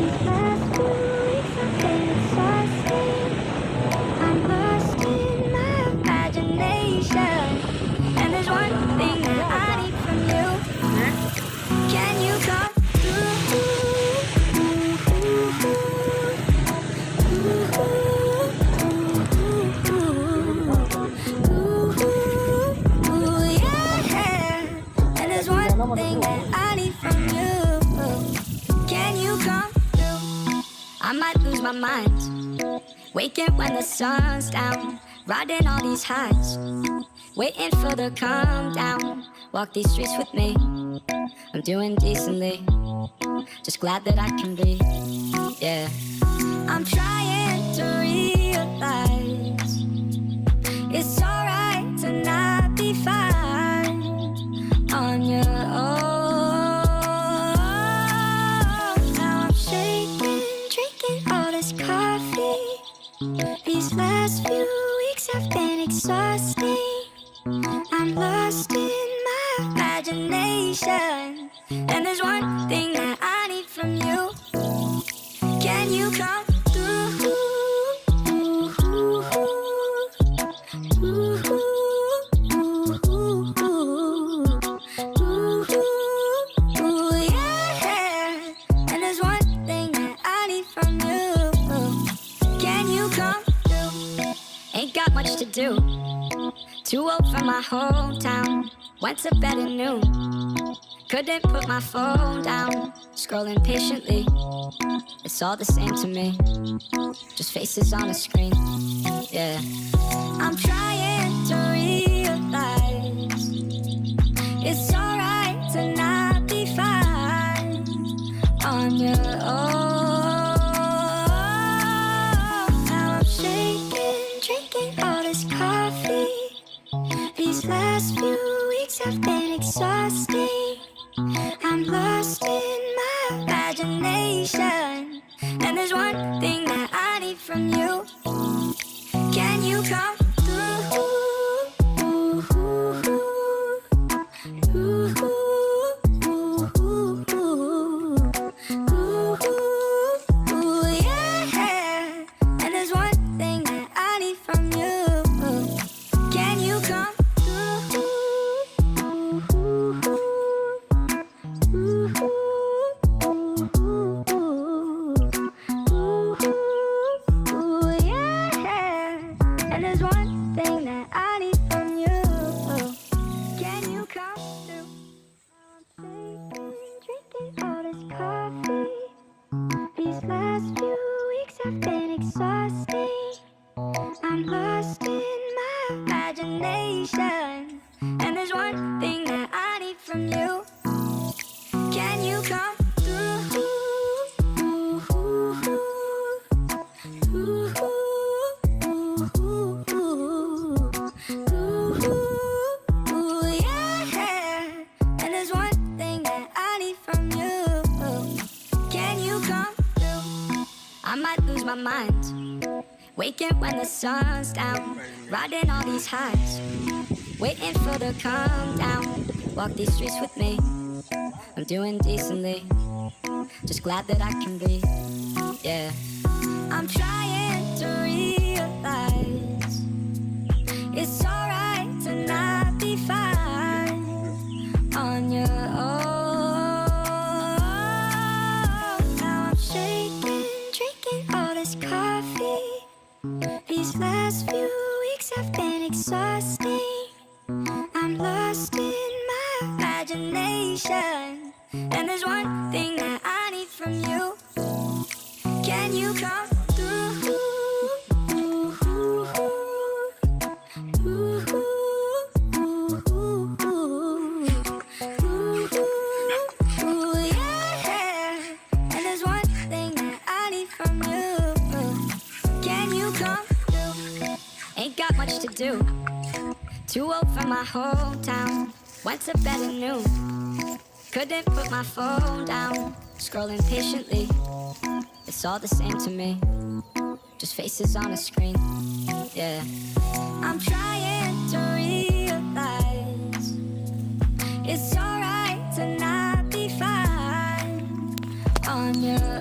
These last few weeks have been exhausting. I'm lost in my imagination, and there's one thing that I need from you. Can you come through? Yeah. And there's one thing that I need from you. Can you come through? I might lose my mind, waking when the sun's down, riding all these highs, waiting for the calm down. Walk these streets with me, I'm doing decently, just glad that I can be, yeah. I'm trying to realize it's alright to not be fine on your own. Now I'm shaking, drinking all this coffee. These last few weeks have been exhausting. I'm lost in my imagination, and there's one thing that I need from you. Can you come through? Yeah. And there's one thing that I need from you. Can you come through? Ain't got much to do. Too old for my hometown. Went to bed at noon. Couldn't put my phone down. Scrolling patiently. It's all the same to me. Just faces on a screen. Yeah. I'm trying to realize it's alright to not be fine on your own. Now I'm shaking, drinking all this coffee. These last few weeks have been exhausting. I'm lost in my imagination, and there's one thing that I need from you. Can you come through? Yeah. And there's one thing that I need from you. Can you come through? Yeah. And there's one thing that I need from you. Can you come through? I'm drinking all this coffee. These last few weeks have been exhausting. I'm lost in my imagination, and there's one thing that I need from you. Can you come through? Yeah. And there's one thing that I need from you. Can you come through? I might lose my mind, waking when the sun's down, riding all these highs, waiting for the calm down. Walk these streets with me, I'm doing decently, just glad that I can be, yeah. I'm trying to realize it's alright to not be fine on your own. Now I'm shaking, drinking all this coffee. These last few weeks have been exhausting. I'm lost in my imagination, and there's one thing that I need from you. Can you come through? Yeah. And there's one thing that I need from you. Can you come through? Ain't got much to do. Too old for my hometown. Went to bed at noon. Couldn't put my phone down. Scrolling patiently. It's all the same to me. Just faces on a screen. Yeah. I'm trying to realize it's alright to not be fine on your